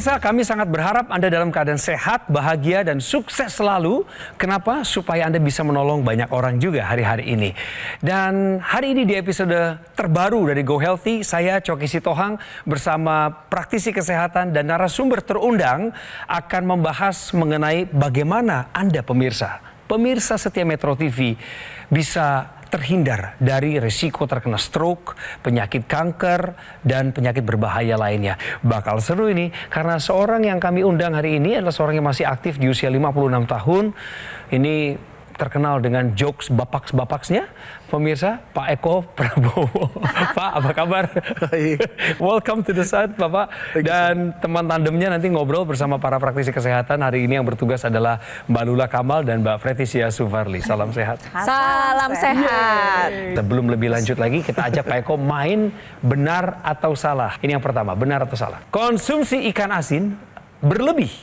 Pemirsa, kami sangat berharap Anda dalam keadaan sehat, bahagia, dan sukses selalu. Kenapa? Supaya Anda bisa menolong banyak orang juga hari-hari ini. Dan hari ini di episode terbaru dari Go Healthy, saya Coki Sitohang bersama praktisi kesehatan dan narasumber terundang akan membahas mengenai bagaimana Anda pemirsa setia Metro TV bisa terhindar dari risiko terkena stroke, penyakit kanker, dan penyakit berbahaya lainnya. Bakal seru ini karena seorang yang kami undang hari ini adalah seorang yang masih aktif di usia 56 tahun. Ini terkenal dengan jokes bapak-bapaksnya. Pemirsa, Pak Eko Prabowo. Pak, apa kabar? Welcome to the side, Bapak. Dan teman tandemnya nanti ngobrol bersama para praktisi kesehatan. Hari ini yang bertugas adalah Mbak Lula Kamal dan Mbak Fretisya Sufarli. Salam sehat. Salam sehat. Sebelum lebih lanjut lagi, kita ajak Pak Eko main benar atau salah. Ini yang pertama, benar atau salah. Konsumsi ikan asin berlebih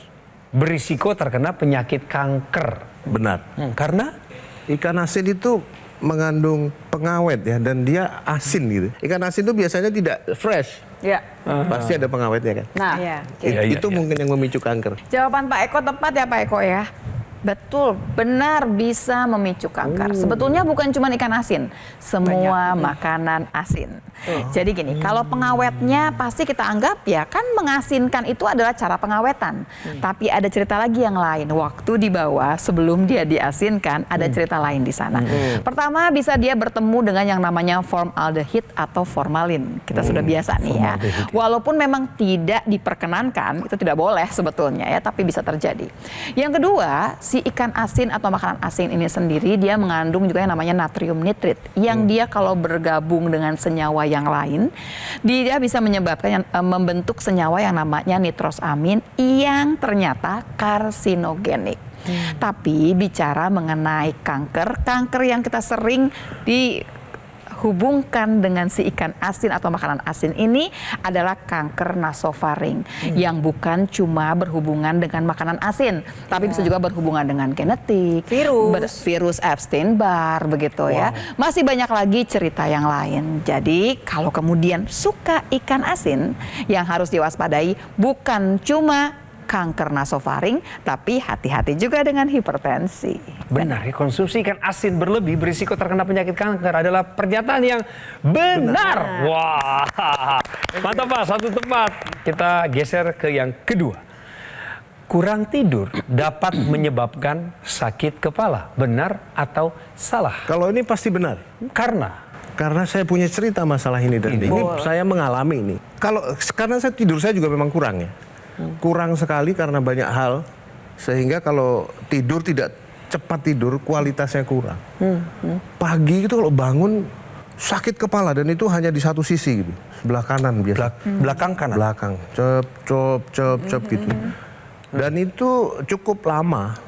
berisiko terkena penyakit kanker. Benar. Karena Ikan asin itu mengandung pengawet ya, dan dia asin gitu. Ikan asin itu biasanya tidak fresh. Ya. Pasti ada pengawetnya kan. Nah, Itu mungkin yang memicu kanker. jawaban Pak Eko tepat ya Pak Eko ya. Betul, benar bisa memicu kanker. Sebetulnya bukan cuma ikan asin, semua makanan asin. Jadi gini, kalau pengawetnya pasti kita anggap ya kan mengasinkan itu adalah cara pengawetan. Tapi ada cerita lagi yang lain. Waktu dibawa sebelum dia diasinkan ada cerita lain di sana. Pertama bisa dia bertemu dengan yang namanya formaldehid atau formalin. Kita sudah biasa nih ya. Walaupun memang tidak diperkenankan, itu tidak boleh sebetulnya ya, tapi bisa terjadi. Yang kedua, si ikan asin atau makanan asin ini sendiri dia mengandung juga yang namanya natrium nitrit yang dia kalau bergabung dengan senyawa yang lain dia bisa menyebabkan membentuk senyawa yang namanya nitrosamin yang ternyata karsinogenik. Tapi bicara mengenai kanker yang kita sering dihubungkan dengan si ikan asin atau makanan asin ini adalah kanker nasofaring yang bukan cuma berhubungan dengan makanan asin, tapi bisa juga berhubungan dengan genetik, virus Epstein-Barr begitu ya. Masih banyak lagi cerita yang lain. Jadi kalau kemudian suka ikan asin, yang harus diwaspadai bukan cuma kanker nasofaring, tapi hati-hati juga dengan hipertensi. benar ya, konsumsi ikan asin berlebih berisiko terkena penyakit kanker adalah pernyataan yang benar. Wah, mantap Pak, satu tepat. Kita geser ke yang kedua. Kurang tidur dapat menyebabkan sakit kepala. Benar atau salah? Kalau ini pasti benar. Karena saya punya cerita masalah ini dan ini saya mengalami ini. Karena tidur saya juga memang kurang ya. Kurang sekali karena banyak hal, sehingga kalau tidur tidak cepat tidur, kualitasnya kurang. Pagi itu kalau bangun sakit kepala dan itu hanya di satu sisi gitu, sebelah kanan biasa. Belakang kanan? Belakang, cep gitu. Dan itu cukup lama,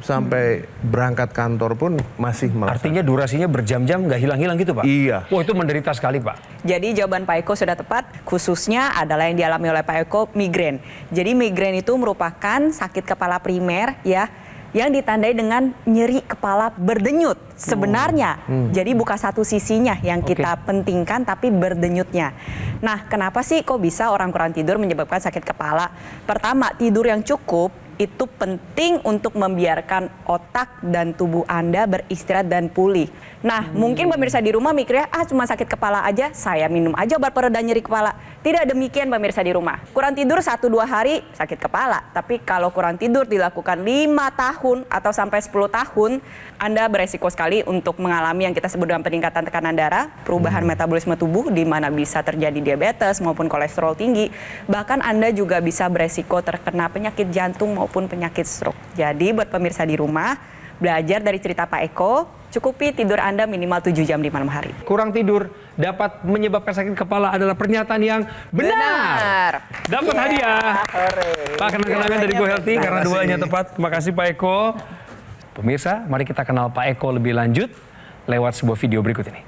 sampai berangkat kantor pun masih merasakan. Artinya durasinya berjam-jam nggak hilang-hilang gitu Pak? Iya. Wah, itu menderita sekali Pak. Jadi jawaban Pak Eko sudah tepat, khususnya adalah yang dialami oleh Pak Eko, migrain. Jadi migrain itu merupakan sakit kepala primer ya, yang ditandai dengan nyeri kepala berdenyut sebenarnya. Jadi bukan satu sisinya yang kita pentingkan, tapi berdenyutnya. Nah, kenapa sih kok bisa orang kurang tidur menyebabkan sakit kepala? Pertama, tidur yang cukup itu penting untuk membiarkan otak dan tubuh Anda beristirahat dan pulih. Nah, mungkin pemirsa di rumah mikirnya, cuma sakit kepala aja, saya minum aja obat pereda nyeri kepala. Tidak demikian pemirsa di rumah. Kurang tidur 1-2 hari sakit kepala. Tapi kalau kurang tidur dilakukan 5 tahun atau sampai 10 tahun, Anda beresiko sekali untuk mengalami yang kita sebut dengan peningkatan tekanan darah, perubahan metabolisme tubuh, di mana bisa terjadi diabetes maupun kolesterol tinggi. Bahkan Anda juga bisa beresiko terkena penyakit jantung maupun penyakit stroke. Jadi buat pemirsa di rumah, belajar dari cerita Pak Eko, cukupi tidur Anda minimal 7 jam di malam hari. Kurang tidur dapat menyebabkan sakit kepala adalah pernyataan yang benar. Dapat hadiah. Pak, kenang-kenangan dari Go Healthy karena duanya tepat. Terima kasih Pak Eko. Pemirsa, mari kita kenal Pak Eko lebih lanjut lewat sebuah video berikut ini.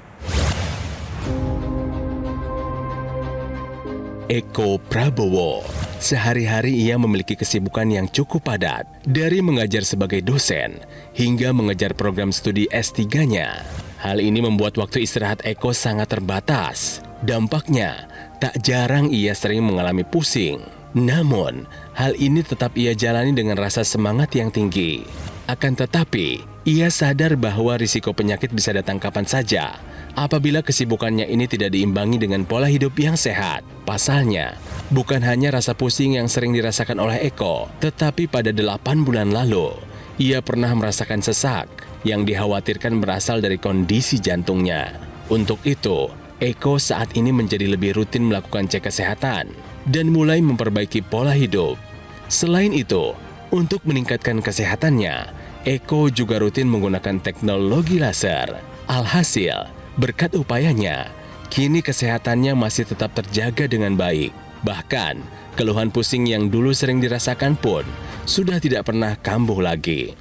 Eko Prabowo. Sehari-hari ia memiliki kesibukan yang cukup padat, dari mengajar sebagai dosen hingga mengejar program studi S3-nya. Hal ini membuat waktu istirahat Eko sangat terbatas. Dampaknya, tak jarang ia sering mengalami pusing. Namun, hal ini tetap ia jalani dengan rasa semangat yang tinggi. Akan tetapi, ia sadar bahwa risiko penyakit bisa datang kapan saja apabila kesibukannya ini tidak diimbangi dengan pola hidup yang sehat. Pasalnya, bukan hanya rasa pusing yang sering dirasakan oleh Eko, tetapi pada 8 bulan lalu, ia pernah merasakan sesak yang dikhawatirkan berasal dari kondisi jantungnya. Untuk itu, Eko saat ini menjadi lebih rutin melakukan cek kesehatan dan mulai memperbaiki pola hidup. Selain itu, untuk meningkatkan kesehatannya, Eko juga rutin menggunakan teknologi laser. Alhasil, berkat upayanya, kini kesehatannya masih tetap terjaga dengan baik. Bahkan, keluhan pusing yang dulu sering dirasakan pun sudah tidak pernah kambuh lagi.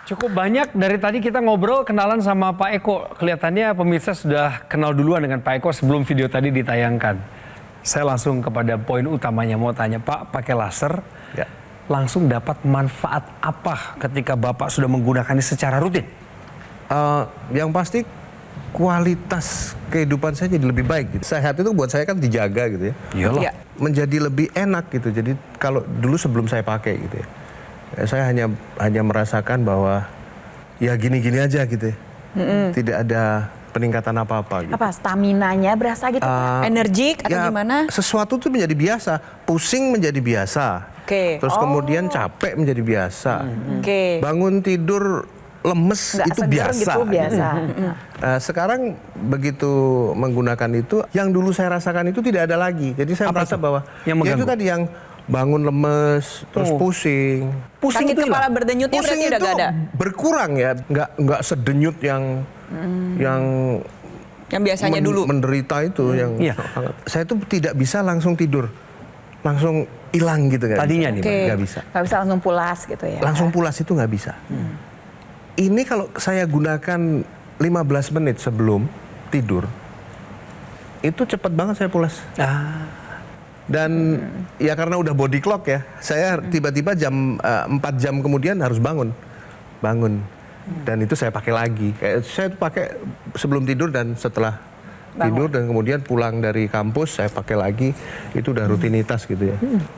Cukup banyak dari tadi kita ngobrol kenalan sama Pak Eko. Kelihatannya pemirsa sudah kenal duluan dengan Pak Eko sebelum video tadi ditayangkan. Saya langsung kepada poin utamanya mau tanya, Pak, pakai laser Ya. langsung dapat manfaat apa ketika Bapak sudah menggunakannya secara rutin? Yang pasti kualitas kehidupan saya jadi lebih baik. Gitu. Sehat itu buat saya kan dijaga gitu ya. Iyalah. Ya. Menjadi lebih enak gitu. Jadi kalau dulu sebelum saya pakai gitu ya, saya hanya merasakan bahwa ya gini-gini aja gitu ya. Tidak ada peningkatan apa-apa gitu. Apa staminanya berasa gitu? Pak? Energik atau gimana? Sesuatu tuh menjadi biasa, pusing menjadi biasa. Oke. Terus kemudian capek menjadi biasa. Oke. Bangun tidur lemes Nggak itu seger biasa. gitu biasa. Sekarang begitu menggunakan itu, yang dulu saya rasakan itu tidak ada lagi. Jadi saya Apa merasa tuh? bahwa Yang ya itu mengganggu? tadi yang bangun lemes, terus pusing. Pusing Sakit itu kepala hilang? berdenyutnya Pusing berarti udah itu gak ada? berkurang ya, nggak sedenyut yang Yang biasanya dulu? menderita itu yang Iya. saya tuh tidak bisa langsung tidur, langsung hilang gitu kan? Tadinya nih, Oke. Nggak bisa. Nggak bisa langsung pulas gitu ya? Langsung pulas itu nggak bisa. Ini kalau saya gunakan 15 menit sebelum tidur, itu cepat banget saya pulas. Dan ya karena udah body clock ya, saya tiba-tiba jam 4 jam kemudian harus bangun. Dan itu saya pakai lagi. Kayak saya pakai sebelum tidur dan setelah tidur dan kemudian pulang dari kampus saya pakai lagi. Itu udah rutinitas gitu ya.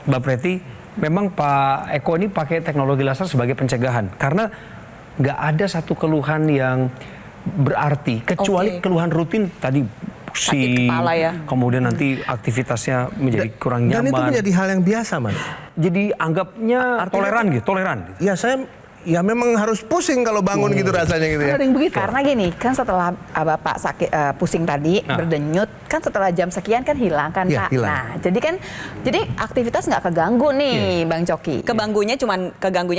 Mbak Preti, memang Pak Eko ini pakai teknologi laser sebagai pencegahan karena nggak ada satu keluhan yang berarti kecuali Oke. keluhan rutin tadi pusing, kepala ya. kemudian nanti aktivitasnya menjadi kurang Dan itu nyaman. menjadi hal yang biasa, Mas. Jadi anggapnya Artinya toleran. Ya saya ya memang harus pusing kalau bangun gitu rasanya gitu ya. Ada yang begitu. Karena gini, kan setelah Bapak sakit pusing tadi, berdenyut, kan setelah jam sekian kan hilang kan Iya, Pak. hilang. Nah, jadi aktivitas nggak keganggu nih Bang Coki. Keganggunya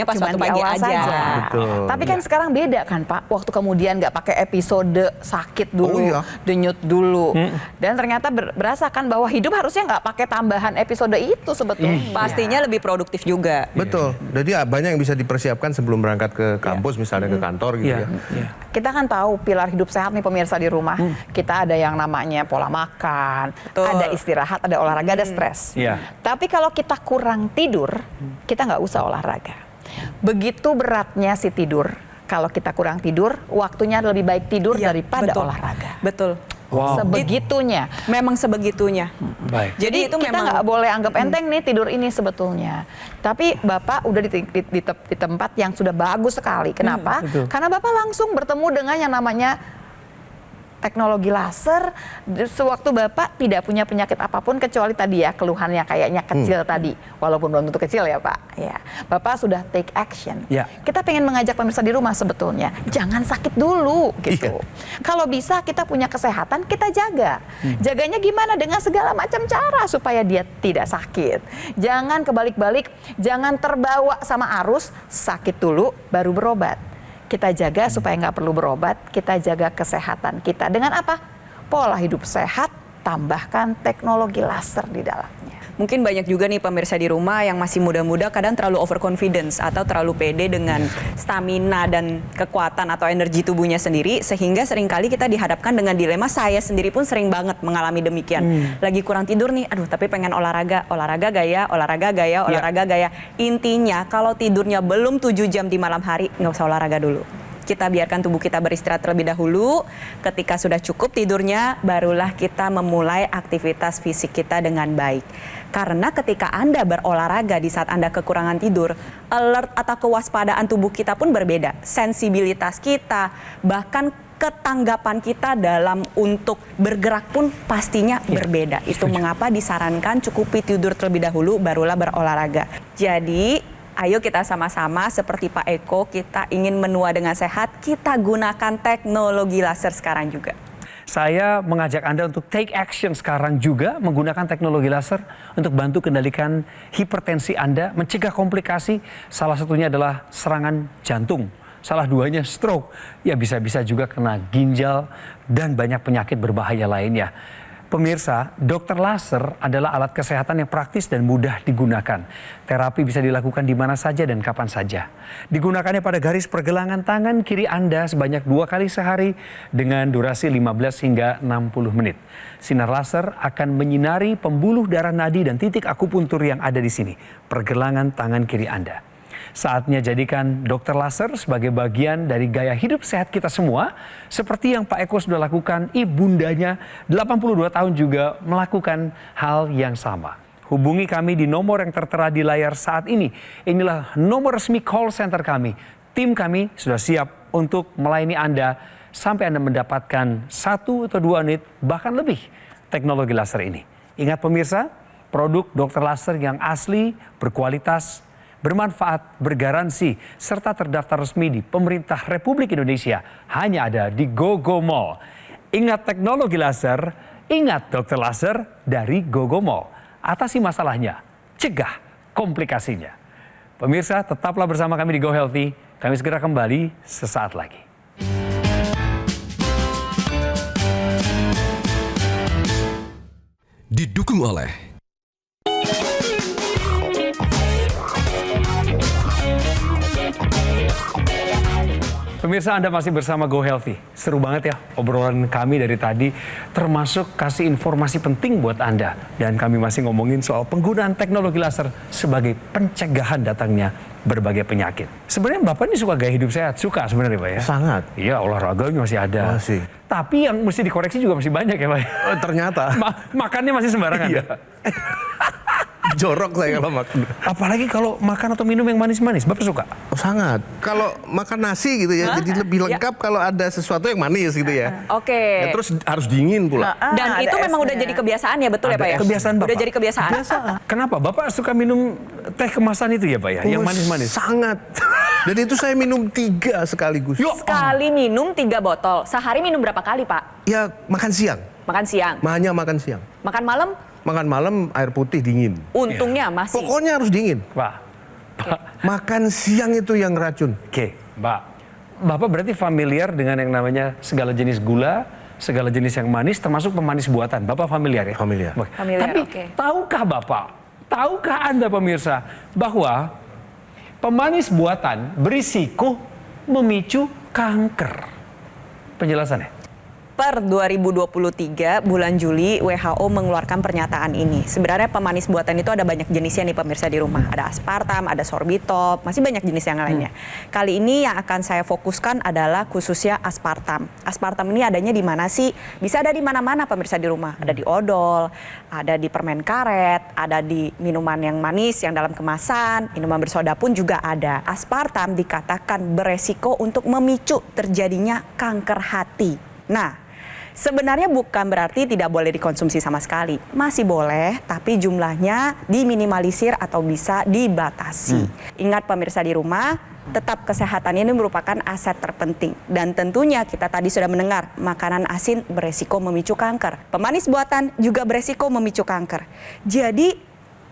pas Cuman waktu di pagi awal aja. saja. Betul. Tapi kan sekarang beda kan Pak, waktu kemudian nggak pakai episode sakit dulu, Oh, iya. denyut dulu, dan ternyata berasa kan bahwa hidup harusnya nggak pakai tambahan episode itu sebetulnya. Pastinya lebih produktif juga. Betul. Jadi banyak yang bisa dipersiapkan sebelum berangkat ke kampus, misalnya ke kantor gitu ya. Kita kan tahu pilar hidup sehat nih pemirsa di rumah. Kita ada yang namanya pola makan, Betul. ada istirahat, ada olahraga, ada stres. Iya. Tapi kalau kita kurang tidur, kita nggak usah olahraga. Begitu beratnya si tidur. Kalau kita kurang tidur, waktunya lebih baik tidur Iya, daripada betul. olahraga. Betul. Wow. Sebegitunya. Memang sebegitunya. Baik. Jadi itu kita memang nggak boleh anggap enteng nih tidur ini sebetulnya. Tapi Bapak udah di tempat yang sudah bagus sekali. Kenapa? betul. Karena Bapak langsung bertemu dengan yang namanya teknologi laser. Sewaktu Bapak tidak punya penyakit apapun kecuali tadi ya keluhannya kayaknya kecil tadi. Walaupun belum tentu kecil ya Pak. Ya. Bapak sudah take action. Ya. Kita pengen mengajak pemirsa di rumah sebetulnya. Jangan sakit dulu gitu. Kalau bisa kita punya kesehatan, kita jaga. Jaganya gimana? Dengan segala macam cara supaya dia tidak sakit. Jangan kebalik-balik, jangan terbawa sama arus, sakit dulu baru berobat. Kita jaga supaya nggak perlu berobat, kita jaga kesehatan kita. Dengan apa? Pola hidup sehat, tambahkan teknologi laser di dalamnya. Mungkin banyak juga nih pemirsa di rumah yang masih muda-muda kadang terlalu overconfidence atau terlalu pede dengan stamina dan kekuatan atau energi tubuhnya sendiri sehingga seringkali kita dihadapkan dengan dilema. Saya sendiri pun sering banget mengalami demikian. Lagi kurang tidur nih, aduh tapi pengen olahraga gaya. Intinya kalau tidurnya belum 7 jam di malam hari nggak usah olahraga dulu. Kita biarkan tubuh kita beristirahat terlebih dahulu. Ketika sudah cukup tidurnya, barulah kita memulai aktivitas fisik kita dengan baik. Karena ketika Anda berolahraga di saat Anda kekurangan tidur, alert atau kewaspadaan tubuh kita pun berbeda. Sensibilitas kita, bahkan ketanggapan kita dalam untuk bergerak pun pastinya berbeda. Itu mengapa disarankan cukupi tidur terlebih dahulu, barulah berolahraga. Jadi, ayo kita sama-sama seperti Pak Eko, kita ingin menua dengan sehat, kita gunakan teknologi laser sekarang juga. Saya mengajak Anda untuk take action sekarang juga menggunakan teknologi laser untuk bantu kendalikan hipertensi Anda, mencegah komplikasi, salah satunya adalah serangan jantung. Salah duanya stroke, ya bisa-bisa juga kena ginjal dan banyak penyakit berbahaya lainnya. Pemirsa, dokter laser adalah alat kesehatan yang praktis dan mudah digunakan. Terapi bisa dilakukan di mana saja dan kapan saja. Digunakannya pada garis pergelangan tangan kiri Anda sebanyak 2 kali sehari dengan durasi 15 hingga 60 menit. Sinar laser akan menyinari pembuluh darah nadi dan titik akupuntur yang ada di sini, pergelangan tangan kiri Anda. Saatnya jadikan dokter laser sebagai bagian dari gaya hidup sehat kita semua. Seperti yang Pak Eko sudah lakukan, ibundanya 82 tahun juga melakukan hal yang sama. Hubungi kami di nomor yang tertera di layar saat ini. Inilah nomor resmi call center kami. Tim kami sudah siap untuk melayani Anda sampai Anda mendapatkan 1 atau 2 unit bahkan lebih teknologi laser ini. Ingat pemirsa, produk dokter laser yang asli, berkualitas, bermanfaat, bergaransi, serta terdaftar resmi di Pemerintah Republik Indonesia hanya ada di GoGo Mall. Ingat teknologi laser, ingat dokter laser dari GoGo Mall. Atasi masalahnya, cegah komplikasinya. Pemirsa, tetaplah bersama kami di Go Healthy. Kami segera kembali sesaat lagi. Didukung oleh Pemirsa, Anda masih bersama Go Healthy. Seru banget ya obrolan kami dari tadi, termasuk kasih informasi penting buat Anda. Dan kami masih ngomongin soal penggunaan teknologi laser sebagai pencegahan datangnya berbagai penyakit. Sebenarnya Bapak ini suka gaya hidup sehat? Suka sebenarnya Pak ya? Sangat. Iya, olahraganya masih ada. Masih. Tapi yang mesti dikoreksi juga masih banyak ya Pak ya? Oh, ternyata. Makannya masih sembarangan. Iya. Jorok saya kalau makan. Apalagi kalau makan atau minum yang manis-manis, Bapak suka? Oh, sangat. Kalau makan nasi gitu ya, jadi lebih lengkap kalau ada sesuatu yang manis gitu ya. Oke. Ya, terus harus dingin pula. Dan itu memang udah jadi kebiasaan ya, betul ya Pak ya? Kebiasaan Bapak. Udah jadi kebiasaan. Kenapa? Bapak suka minum teh kemasan itu ya Pak ya? Yang Oh, manis-manis? Sangat. Dan itu saya minum 3 sekaligus. Sekali minum 3 botol. Sehari minum berapa kali Pak? Ya makan siang. Makan siang. Hanya makan siang. Makan malam? Makan malam air putih dingin. Untungnya masih. Pokoknya harus dingin. Pak. Makan siang itu yang racun. Oke, Mbak. Bapak berarti familiar dengan yang namanya segala jenis gula, segala jenis yang manis, termasuk pemanis buatan. Bapak familiar ya? Familiar. Oke. Familiar, Tapi oke. tahukah Anda pemirsa, bahwa pemanis buatan berisiko memicu kanker? Penjelasannya? Per 2023 bulan Juli WHO mengeluarkan pernyataan ini. Sebenarnya pemanis buatan itu ada banyak jenisnya nih pemirsa di rumah. Ada aspartam, ada sorbitol, masih banyak jenis yang lainnya. Kali ini yang akan saya fokuskan adalah khususnya aspartam. Aspartam ini adanya di mana sih? Bisa ada di mana-mana pemirsa di rumah. Ada di odol, ada di permen karet, ada di minuman yang manis yang dalam kemasan, minuman bersoda pun juga ada. Aspartam dikatakan beresiko untuk memicu terjadinya kanker hati. Nah, sebenarnya bukan berarti tidak boleh dikonsumsi sama sekali. Masih boleh, tapi jumlahnya diminimalisir atau bisa dibatasi. Ingat pemirsa di rumah, tetap kesehatan ini merupakan aset terpenting. Dan tentunya kita tadi sudah mendengar, makanan asin beresiko memicu kanker. Pemanis buatan juga beresiko memicu kanker. Jadi,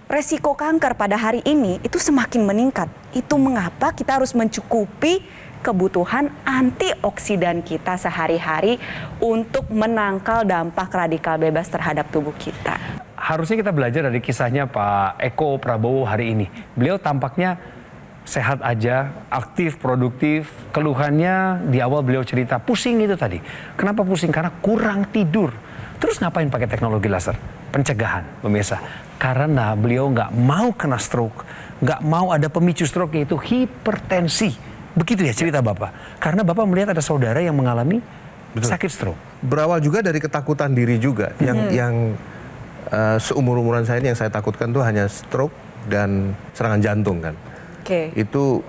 resiko kanker pada hari ini itu semakin meningkat. Itu mengapa kita harus mencukupi kebutuhan antioksidan kita sehari-hari untuk menangkal dampak radikal bebas terhadap tubuh kita. Harusnya kita belajar dari kisahnya Pak Eko Prabowo hari ini. Beliau tampaknya sehat aja, aktif, produktif. Keluhannya di awal beliau cerita pusing itu tadi. Kenapa pusing? Karena kurang tidur. Terus ngapain pakai teknologi laser? Pencegahan, pemirsa. Karena beliau nggak mau kena stroke, nggak mau ada pemicu stroke, yaitu hipertensi. Begitu ya cerita Bapak. Karena Bapak melihat ada saudara yang mengalami sakit stroke. Berawal juga dari ketakutan diri juga. Yang seumur-umuran saya ini yang saya takutkan tuh hanya stroke dan serangan jantung kan. Oke. Itu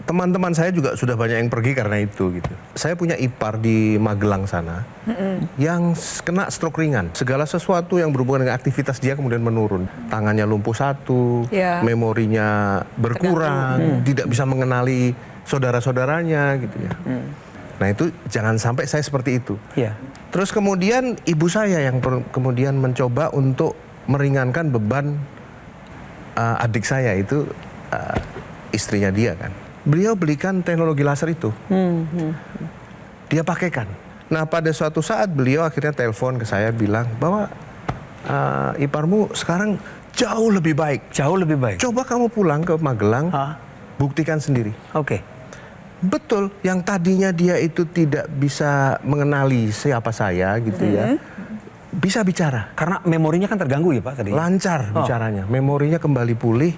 teman-teman saya juga sudah banyak yang pergi karena itu gitu. Saya punya ipar di Magelang sana yang kena stroke ringan. Segala sesuatu yang berhubungan dengan aktivitas dia kemudian menurun. Tangannya lumpuh satu, Ya. memorinya berkurang, tidak bisa mengenali saudara-saudaranya gitu ya. Nah itu jangan sampai saya seperti itu. Iya. Terus kemudian ibu saya yang kemudian mencoba untuk meringankan beban adik saya itu istrinya dia kan. Beliau belikan teknologi laser itu. Dia pakaikan. Nah pada suatu saat beliau akhirnya telepon ke saya bilang bahwa iparmu sekarang jauh lebih baik. Jauh lebih baik. Coba kamu pulang ke Magelang, buktikan sendiri. Oke. Betul, yang tadinya dia itu tidak bisa mengenali siapa saya gitu ya, bisa bicara. Karena memorinya kan terganggu ya Pak tadi. Lancar bicaranya, memorinya kembali pulih,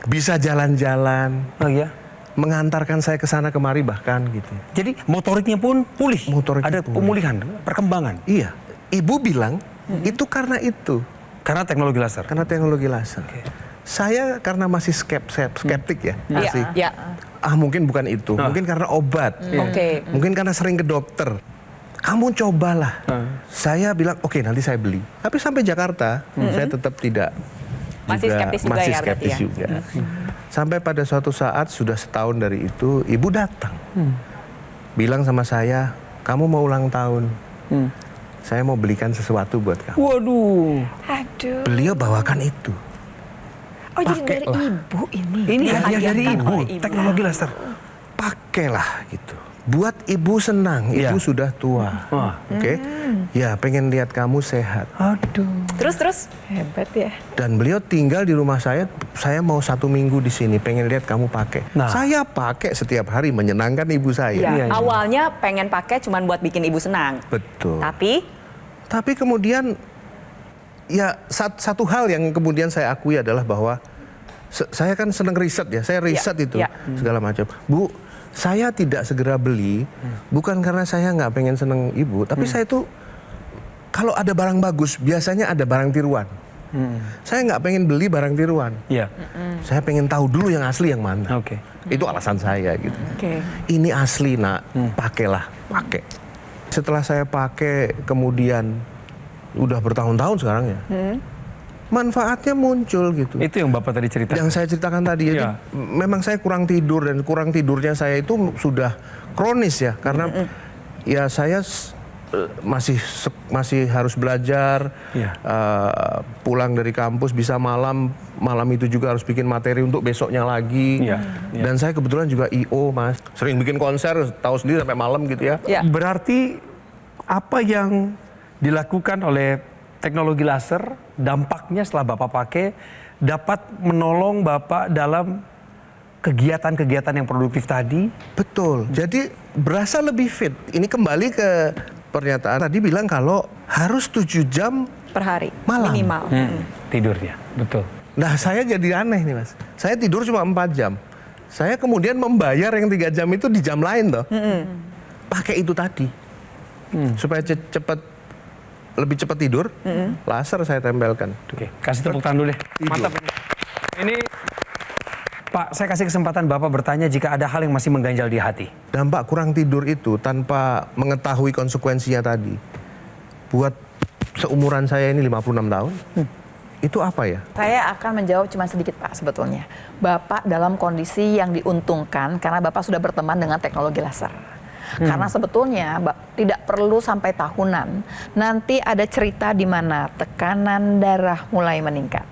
bisa jalan-jalan, Oh iya. mengantarkan saya ke sana kemari bahkan gitu. Jadi motoriknya pun pulih. Motoriknya ada pulih. pemulihan, perkembangan. Iya, ibu bilang itu karena itu, Karena teknologi laser. karena teknologi laser. Saya karena masih skeptik ya, masih. Ya. Mungkin bukan itu, mungkin karena obat, Oke. mungkin karena sering ke dokter. Kamu cobalah. Saya bilang oke nanti saya beli. Tapi sampai Jakarta saya tetap tidak. Masih skeptis juga masih ya berarti skeptis ya? juga. Sampai pada suatu saat sudah setahun dari itu ibu datang, bilang sama saya, kamu mau ulang tahun, saya mau belikan sesuatu buat kamu. Waduh. Aduh. Beliau bawakan itu. Oh jadi dari Pakailah. ibu ini. Ini hadiah dari Dihadiahkan ibu, oleh ibu. teknologi laser. Pakailah gitu. Buat ibu senang, ibu Iya. sudah tua. Wah. Oke. Ya, pengen lihat kamu sehat. Aduh. Terus? Hebat ya. Dan beliau tinggal di rumah saya mau 1 minggu di sini, pengen lihat kamu pakai. Nah. Saya pakai setiap hari menyenangkan ibu saya. Ya. Iya, iya. Awalnya pengen pakai cuman buat bikin ibu senang. Betul. Tapi kemudian ya satu hal yang kemudian saya akui adalah bahwa saya kan senang riset ya, saya riset itu ya. segala macam. Bu, saya tidak segera beli bukan karena saya nggak pengen seneng ibu, tapi saya tuh kalau ada barang bagus biasanya ada barang tiruan. Saya nggak pengen beli barang tiruan. Iya. Saya pengen tahu dulu yang asli yang mana. Oke. Itu alasan saya gitu. Oke. Ini asli nak, pakailah, pakai. Setelah saya pakai kemudian udah bertahun-tahun sekarang ya, manfaatnya muncul gitu. Itu yang Bapak tadi ceritakan. Yang saya ceritakan tadi, jadi Iya. memang saya kurang tidur dan kurang tidurnya saya itu sudah kronis ya, karena ya saya masih harus belajar, Iya. pulang dari kampus bisa malam itu juga harus bikin materi untuk besoknya lagi. Iya, iya. Dan saya kebetulan juga I.O. Mas, sering bikin konser, tahu sendiri sampai malam gitu ya. Ya. Berarti apa yang dilakukan oleh teknologi laser, dampaknya setelah Bapak pakai dapat menolong Bapak dalam kegiatan-kegiatan yang produktif tadi? Betul. Jadi berasa lebih fit. Ini kembali ke pernyataan tadi bilang kalau harus 7 jam. Per hari Malam. minimal. Tidurnya, betul. Nah saya jadi aneh nih Mas. Saya tidur cuma 4 jam. Saya kemudian membayar yang 3 jam itu di jam lain toh. Pakai itu tadi. Supaya lebih cepat tidur, laser saya tempelkan. Oke, kasih tepuk tangan dulu deh. Mantap. Ini Pak, saya kasih kesempatan Bapak bertanya jika ada hal yang masih mengganjal di hati. Dampak kurang tidur itu tanpa mengetahui konsekuensinya tadi. Buat seumuran saya ini 56 tahun, itu apa ya? Saya akan menjawab cuma sedikit Pak sebetulnya. Bapak dalam kondisi yang diuntungkan karena Bapak sudah berteman dengan teknologi laser. Karena sebetulnya tidak perlu sampai tahunan, nanti ada cerita di mana tekanan darah mulai meningkat.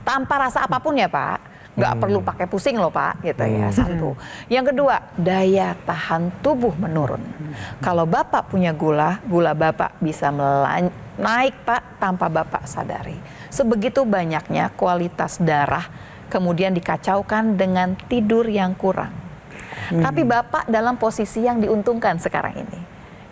Tanpa rasa apapun ya Pak, nggak perlu pakai pusing loh Pak, gitu ya, satu. Yang kedua, daya tahan tubuh menurun. Kalau Bapak punya gula Bapak bisa naik Pak tanpa Bapak sadari. Sebegitu banyaknya kualitas darah kemudian dikacaukan dengan tidur yang kurang. Tapi Bapak dalam posisi yang diuntungkan sekarang ini.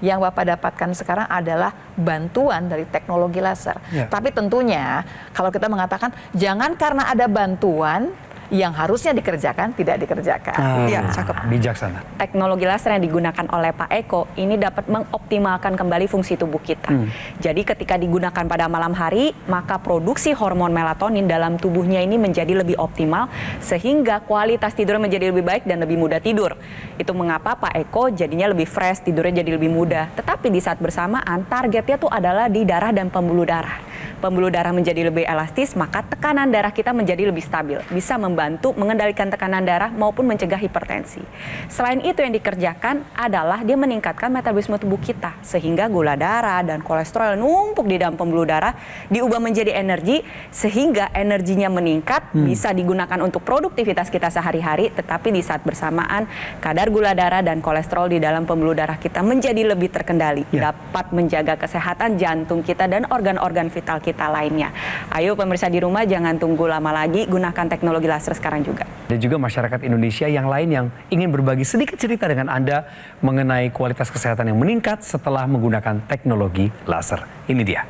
Yang Bapak dapatkan sekarang adalah bantuan dari teknologi laser. Ya. Tapi tentunya kalau kita mengatakan jangan karena ada bantuan yang harusnya dikerjakan tidak dikerjakan. Iya, cakep. Bijaksana. Teknologi laser yang digunakan oleh Pak Eko ini dapat mengoptimalkan kembali fungsi tubuh kita. Jadi ketika digunakan pada malam hari, maka produksi hormon melatonin dalam tubuhnya ini menjadi lebih optimal sehingga kualitas tidur menjadi lebih baik dan lebih mudah tidur. Itu mengapa Pak Eko jadinya lebih fresh, tidurnya jadi lebih mudah. Tetapi di saat bersamaan targetnya tuh adalah di darah dan pembuluh darah. Pembuluh darah menjadi lebih elastis, maka tekanan darah kita menjadi lebih stabil. Bisa membantu mengendalikan tekanan darah maupun mencegah hipertensi. Selain itu yang dikerjakan adalah dia meningkatkan metabolisme tubuh kita. Sehingga gula darah dan kolesterol numpuk di dalam pembuluh darah diubah menjadi energi. Sehingga energinya meningkat, bisa digunakan untuk produktivitas kita sehari-hari. Tetapi di saat bersamaan, kadar gula darah dan kolesterol di dalam pembuluh darah kita menjadi lebih terkendali. Dapat menjaga kesehatan jantung kita dan organ-organ vital kita lainnya. Ayo pemirsa di rumah jangan tunggu lama lagi, gunakan teknologi laser sekarang juga. Dan juga masyarakat Indonesia yang lain yang ingin berbagi sedikit cerita dengan Anda mengenai kualitas kesehatan yang meningkat setelah menggunakan teknologi laser. Ini dia.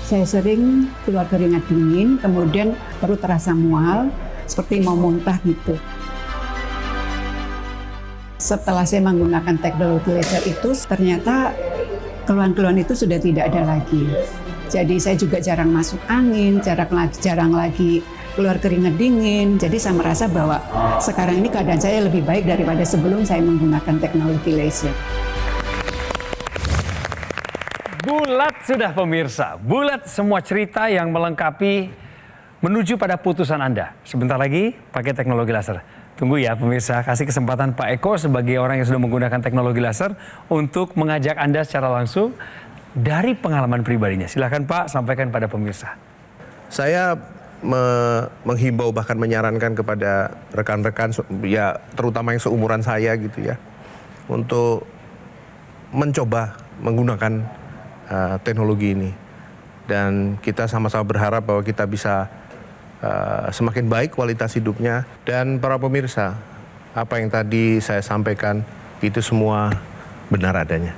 Saya sering keluar keringat dingin, kemudian perut terasa mual, seperti mau muntah gitu. Setelah saya menggunakan teknologi laser itu, ternyata keluhan-keluhan itu sudah tidak ada lagi. Jadi saya juga jarang masuk angin, jarang lagi keluar keringat dingin. Jadi saya merasa bahwa sekarang ini keadaan saya lebih baik daripada sebelum saya menggunakan teknologi laser. Bulat sudah pemirsa, bulat semua cerita yang melengkapi menuju pada putusan Anda. Sebentar lagi pakai teknologi laser. Tunggu ya pemirsa, kasih kesempatan Pak Eko sebagai orang yang sudah menggunakan teknologi laser untuk mengajak Anda secara langsung dari pengalaman pribadinya. Silakan Pak, sampaikan pada pemirsa. Saya menghimbau bahkan menyarankan kepada rekan-rekan ya terutama yang seumuran saya gitu ya untuk mencoba menggunakan teknologi ini, dan kita sama-sama berharap bahwa kita bisa semakin baik kualitas hidupnya. Dan para pemirsa, apa yang tadi saya sampaikan itu semua benar adanya.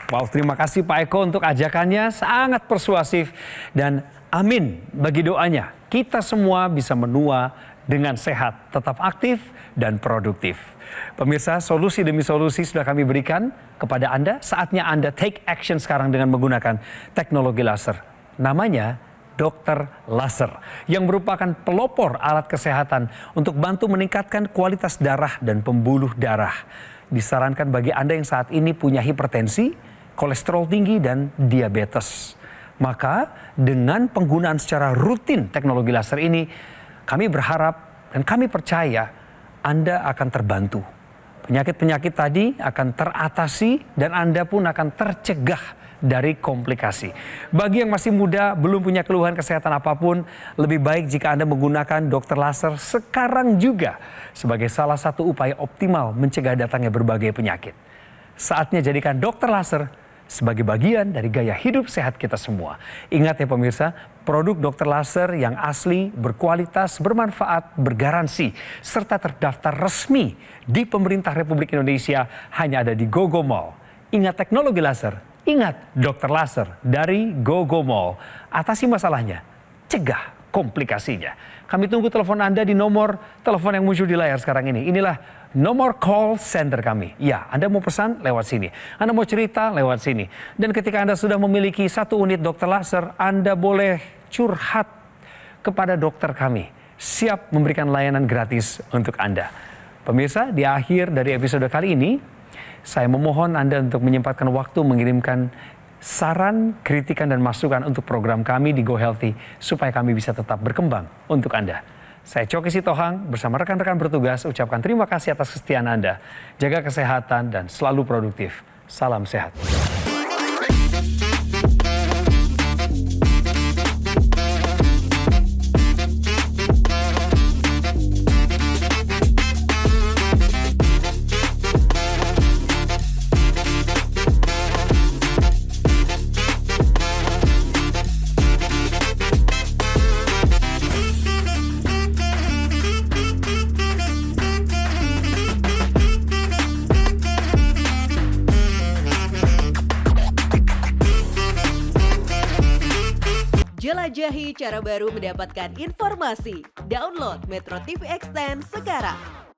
Wow, terima kasih Pak Eko untuk ajakannya, sangat persuasif. Dan amin bagi doanya, kita semua bisa menua dengan sehat, tetap aktif dan produktif. Pemirsa, solusi demi solusi sudah kami berikan kepada Anda. Saatnya Anda take action sekarang dengan menggunakan teknologi laser. Namanya Dokter Laser, yang merupakan pelopor alat kesehatan untuk bantu meningkatkan kualitas darah dan pembuluh darah. Disarankan bagi Anda yang saat ini punya hipertensi, kolesterol tinggi, dan diabetes. Maka dengan penggunaan secara rutin teknologi laser ini, kami berharap dan kami percaya Anda akan terbantu. Penyakit-penyakit tadi akan teratasi dan Anda pun akan tercegah dari komplikasi. Bagi yang masih muda, belum punya keluhan kesehatan apapun, lebih baik jika Anda menggunakan dokter laser sekarang juga sebagai salah satu upaya optimal mencegah datangnya berbagai penyakit. Saatnya jadikan dokter laser sebagai bagian dari gaya hidup sehat kita semua. Ingat ya pemirsa, produk dokter laser yang asli, berkualitas, bermanfaat, bergaransi, serta terdaftar resmi di pemerintah Republik Indonesia hanya ada di GoGo Mall. Ingat teknologi laser, ingat dokter laser dari GoGo Mall. Atasi masalahnya, cegah komplikasinya. Kami tunggu telepon Anda di nomor telepon yang muncul di layar sekarang ini. Inilah nomor call center kami. Ya, Anda mau pesan lewat sini. Anda mau cerita lewat sini. Dan ketika Anda sudah memiliki 1 unit dokter laser, Anda boleh curhat kepada dokter kami. Siap memberikan layanan gratis untuk Anda. Pemirsa, di akhir dari episode kali ini, saya memohon Anda untuk menyempatkan waktu mengirimkan saran, kritikan, dan masukan untuk program kami di Go Healthy supaya kami bisa tetap berkembang untuk Anda. Saya Coki Sitohang bersama rekan-rekan bertugas ucapkan terima kasih atas kesetiaan Anda. Jaga kesehatan dan selalu produktif. Salam sehat. Jelajahi cara baru mendapatkan informasi. Download Metro TV Extend sekarang.